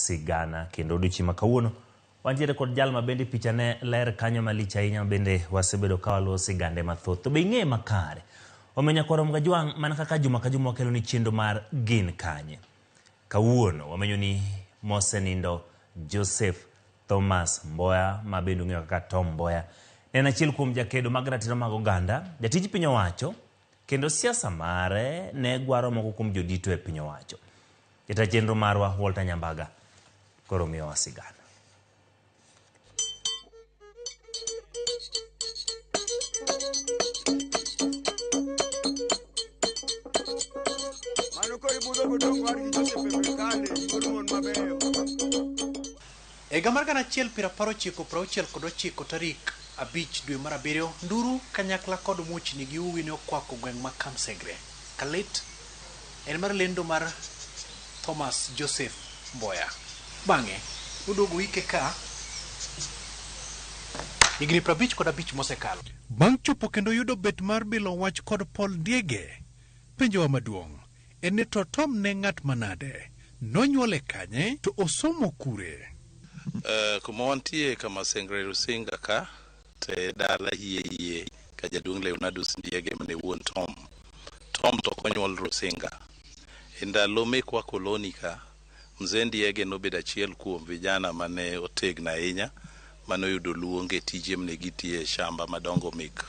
sigana kendo odiochieng' ma kawuono wantiere kod jal ma bende pichane ler kanyo malich ahinya bende wasebedo ka waluwo sigande mathoth. To be ing'e makare omenya korom gajwang' mana kaka juma ka juma wakelo ni chenro mar gin kanye. Kawuono wamenyo ni mosenindo Joseph Thomas Mboya ma bende ong'eyo kaka Tom Mboya en achiel kuom jakedo mag ratiro mag oganda, jatij piny owacho kendo siasa mare ne gwaro moko kuom jodito e piny owacho. Jata chenro marwa Walter Nyambaga koro miyowa sigana. Ega mar gana achiel 1969 tarik 5 dwe mar 7 nduru kanyakla kod muchni gi uwi ne okwako gweng' ma Kamsegre. Kalit en mar lendo mar Thomas Joseph Mboya. Bang'e noduogo wike ka higni 55 mosekalo. Bang' chopo kendo yudo bet mar bilo wach kod Paul Ndiege, penjowa maduong' en ni to Tom ne ng'at manade, nonyuole kanye to osomo kure? Kuma wantie kama Sengre Rusinga ka te dala yie ka jaduong' Leonardus Ndiege mane wuon Tom to konyuol Rusinga. E ndalo mekwa koloni ka mzee Ndiege nobedo achiel kuom vijana mane otegna ahinya mane oyudo luonge tije mne gitie shamba madongo mek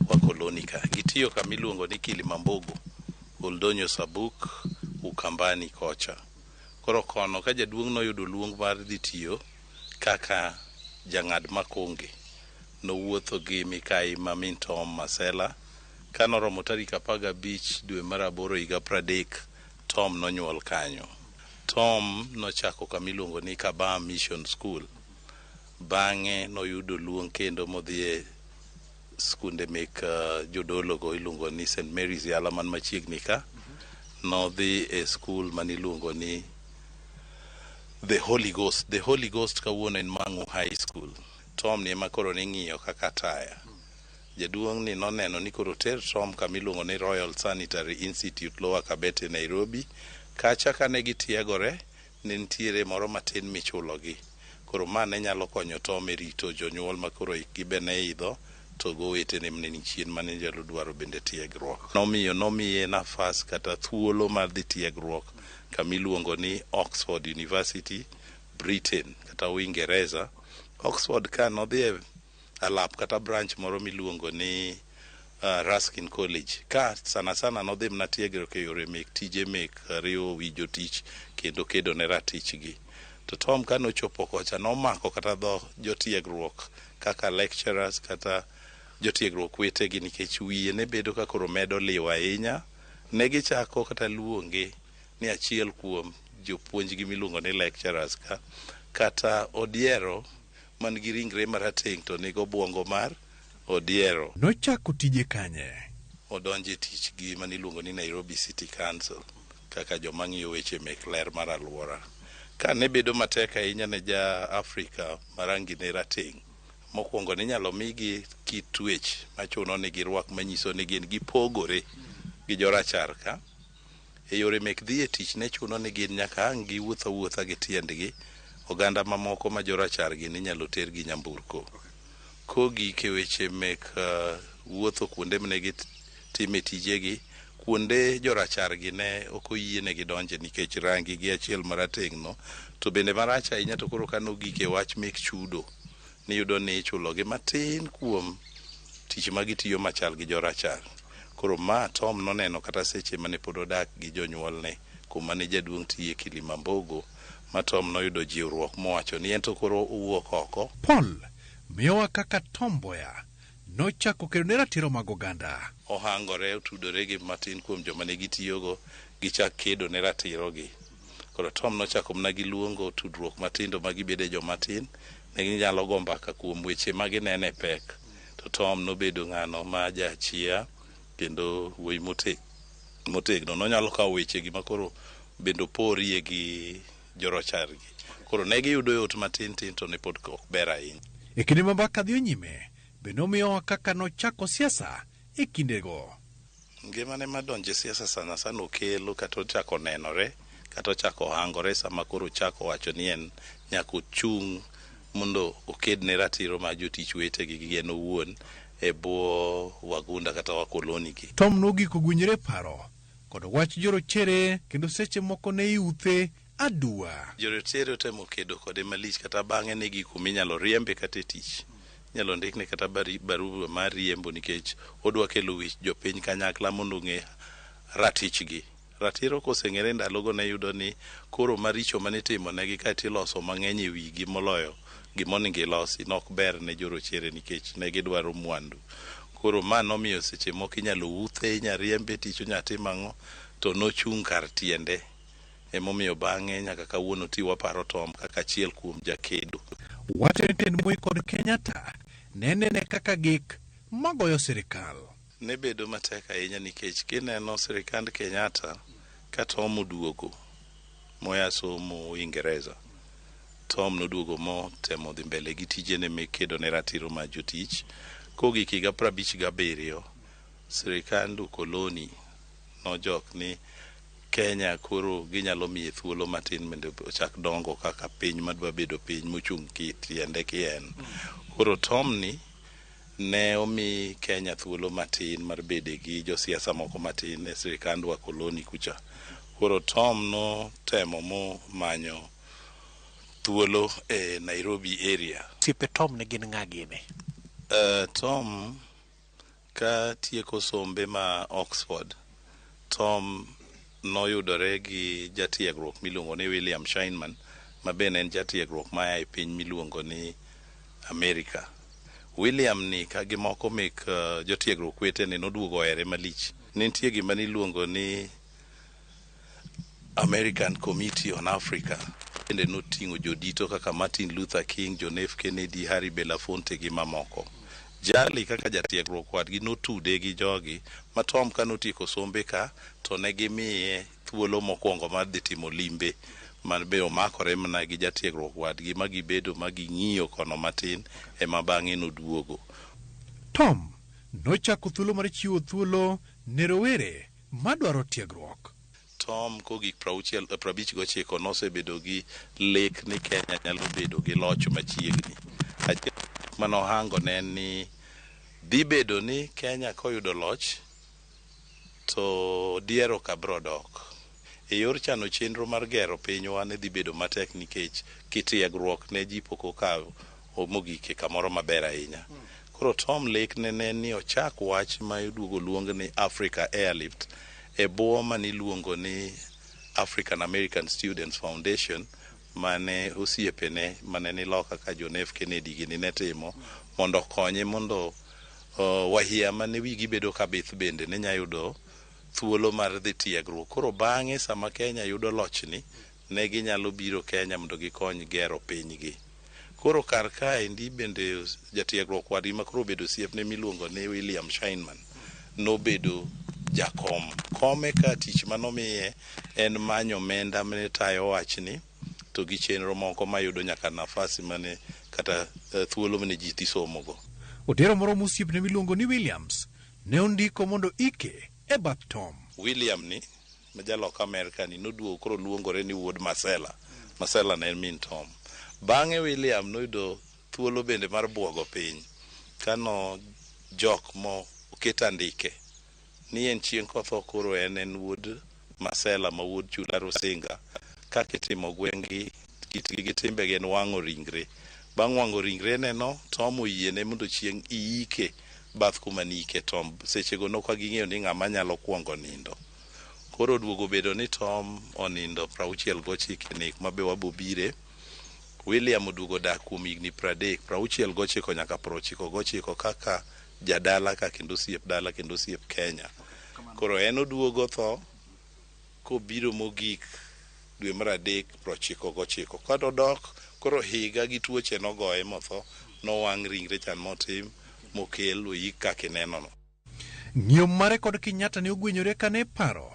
wa koloni ka. Gitiyo kama iluongo ni Kilimambogo, Oldonyo Sabuk, Ukambani kocha. Koro kono ka jaduong' noyudo luong mar dhi tiyo kaka jang'ad makonge, nowuotho gi Mikai Mamin Tom Masela. Kanoromo tarik 15 dwe mar 8 higa 30 Tom nonyuol kanyo. Tom nochako kama iluongo ni Kabam Mission School. Bang'e noyudo luong kendo modhie skunde mek jodologo iluongo ni St. Mary's Yala man machiegni ka. Nodhi e skul maniluongo ni The Holy Ghost. The Holy Ghost kawuono en Mang'u High School. Tom ni ema koro ning'iyo kaka taya. Jaduong' ni noneno ni koro ter Tom kama iluongo ni Royal Sanitary Institute Lower Kabete Nairobi. Kacha kane gitiegore ne nitiere moro matin michulogi. Koro mane nyalo konyo Tom e rito jonyuol ma koro gibene idho to gowetene mne ni chien mane nyalo dwaro bende tiegruok. Nomiye nafas kata thuolo mar dhi tiegruok kama iluongo ni Oxford University, Britain kata Uingereza. Oxford ka nodhi alap kata branch moro miluongo ni Ruskin College. Ka sana nodhi mna tiegruok e yore mek tije mek riwo wi jotich kendo kedo ne ratichgi. To Tom ka nochopo kocha nomako kata dho jotiegruok kaka lecturers kata jotiegruok wetegi nikech wiye ne bedo ka koro medo liwa ahinya. Ne gichako kata luonge ni achiel kuom jopuonjgi miluongo ni lecturers ka kata odiero man gi ringre marateng' to nigo buongo mar odiero. Nochako tije kanye? Odonje tichgi maniluongo ni Nairobi City Council kaka joma ng'iyo weche mek ler mar alwora. Ka ne bedo matek ahinya ne ja Afrika marangi ne rateng', mokwongo ni nyalo migi kit twech machuno ni girwak manyiso ni gin gipogore gi jorachar ka. E yore mek dhi e tich ne chuno ni gin nyaka ang' giwuotha gi tiendgi. Oganda mamoko ma jorachar gi ni nyalo ter gi nyamburko. Kogi ke weche mek wuotho kuonde mne gitime tijegi, kuonde jorachar gi ne ok oyiene gidonje nikech rangi gi achiel marateng' no. To bende marach ahinya to koro kano gike wach mek chudo niyudo ni ichulogi matin kuom tich magitiyo machal gi jorachar. Koro ma Tom noneno kata seche mane pod odak gi jonyuolne kuma ne jaduong' tiye Kilimambogo, ma Tom noyudo jiwruok mowacho ni en to koro owuok oko. Paul miyowa kaka Tom Mboya nochako kedo ne ratiro mag oganda. Ohangore otudore gi matin kuom joma ne gitiyogo gichak kedo ne ratirogi. Koro Tom nochako mna gi luongo tudruok matindo magibede jomatin ne ginyalo go mbaka kuom weche maginene pek. To Tom nobedo ng'ano ma jachia kendo wuoyi motegno. Nonyalo kawo wechegi makoro bendo porie gi jorochargi. Koro ne giyudo yot matin to ne pod ok ber ahinya. E kinde ma mbaka dhi nyime, be nomiyowa kaka nochako siasa e kindego. Ngimane madonje siasa sana okelo kata ochako nenore kata ochako hangore sama koro chako wacho ni en nyaka ochung' mondo oked ne ratiro ma jotich wetegi gi en owuon e bwo wagunda kata wakoloni gi. Tom nogiko gwinyre paro kod wach jorochere kendo seche moko ne iuthe adua. Jorochere otemo kedo kode malich kata bang'e ne giko minyalo riembe kata tich. Nyalo ndikne kata barua mar riembo nikech odwa kelo wich jopiny kanyakla mondo ng'e ratichgi. Ratiro koseng'ere ndalogo ne yudo ni koro maricho manitimo negi kati loso mang'eny e wigi moloyo gimonego ilosi nok ber ne jorochere nikech ne gidwaro mwandu. Koro ma nomiyo seche moko inyalo uthe, inya riembe tich, onyatim ang'o to nochung' kar tiende. Emomiyo bang'e nyaka kawuono ti waparo Tom kaka achiel kuom jakedo. Wacho ni tend Moi kod Kenyatta nene kaka gik magoyo sirikal. Ne bedo matek ahinya nikech kineno sirikand Kenyatta ka Tom oduogo moya somo Uingereza. Tom noduogo motemo dhi mbele gi tijene mekedo ne ratiro ma jotich. Kogik higa 57 sirikand ukoloni nojok ni Kenya koro ginyalo miye thuolo matin mondo ochak dongo kaka piny madwa bedo piny mochung' kitiende kien. Koro Tom ni ne omi Kenya thuolo matin mar bede gi josiasa moko matin e sirikand wakoloni kucha. Koro Tom no temo mo manyo thuolo e Nairobi area. Siepe Tom ne gin ng'a gini? Tom ka tieko sombe ma Oxford, Tom noyudore gi jatiegruok miluongo ni William Scheinman ma ben en jatiegruok maya e piny miluongo ni Amerika. William ni ka gimoko mek jotiegruok wetene noduogo ere malich. Nitie gima niluongo ni American Committee on Africa. Bende noting'o jodito kaka Martin Luther King, John F. Kennedy, Harry Belafonte gi mamoko. Jali kaka jatiegruok wadgi notude gi jogi ma Tom ka notieko sombe ka to ne gimiye thuolo mokwongo mar dhi timo limbe man be omakore mana gi jatiegruok wadgi ma gibedo ma ging'iyo kono matin ema bang'e noduogo. Tom nochako thuolo mar chiwo thuolo ne rowere madwaro tiegruok. Tom kogik 59 nosebedo gi lek ni Kenya nyalo bedo gi loch machiegni. Achiel manohango ne ni dhi bedo ni Kenya koyudo loch to diero ka bro dok. E yor chano chenro mar gero pinywa ne dhi bedo matek nikech kitiegruok ne ji pok okawo mogike kamoro maber ahinya. Koro Tom lek ne ni ochak wach ma iduogo luong ni Africa Airlift e bwo maniluongo ni African American Students Foundation mane osiepene mane ni loka ka John F. Kennedy gini ne timo mondo konye mondo wahia mane wigi bedo kabith bende ne nyayudo thuolo mar dhi tiegruok. Koro bang'e sama Kenya yudo lochni ne ginyalo biro Kenya mondo gikony gero pinygi. Koro kar kaendi bende jatiegruok wadgi ma koro bedo osiepne miluongo ni William Scheinman nobedo jakom. Kome ka tich manomiye en manyo omenda mane tayo wachni to gi chenro moko mayudo nyaka nafasi mane kata thuolo mane ji dhi somogo. Odero moro mosiepne miluongo ni Williams ne ondiko mondo ike e bath Tom. William ni ma jalok Amerika ni noduogo koro luongore ni wuod Masela. Masela ne en min Tom. Bang'e William noyudo thuolo bende mar buogo piny kano jok mo oketa ndike ni en chieng' kotho koro en wuod Masela ma wuod Chula Rusinga kaka itimo gweng'gi kitgi gi timbegi en wang'o ringre. Bang' wang'o ringre neno Tom oyiene mondo chieng' iike bath kuma nike Tom. Sechego nokwa ging'eyo ni ng'ama nyalo kuongo nindo. Koro oduogo bedo ni Tom onindo 69 nek mabe wabobire. William oduogo dak kuom higni 30, 69 nyaka 99 kaka jadala ka kendo osiep dala kendo osiep Kenya. Koro en oduogo tho kobiro mogik dwe mar adek 99. Kado dok koro higa gi tuoche nogoye motho nowang' ringre chan motim mokel oyik kaka inenono. Ng'iyo mare kod Kenyatta ne ogwenyore kane paro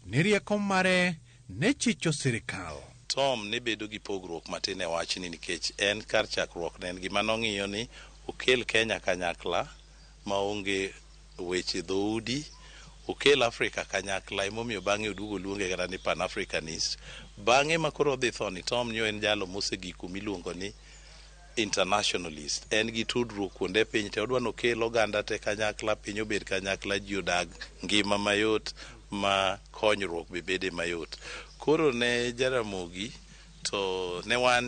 ni rieko mare ne chicho sirikal. Tom ne bedo gi pogruok matin e wachni nikech en kar chakruok ne en gima nong'iyo ni okel Kenya kanyakla maonge weche dhoudi, okel Africa kanyakla emomiyo bang'e oduogo luonge kata ni Pan Africanist. Bang'e ma koro odhi thoni, Tom nyo en jalo mosegik kumiluongo ni internationalist. En gi tudruok kuonde piny te, odwa nokel oganda te kanyakla, piny obed kanyakla, ji odag ngima mayot, ma konyruok be bede mayot. Koro ne Jaramogi to ne wan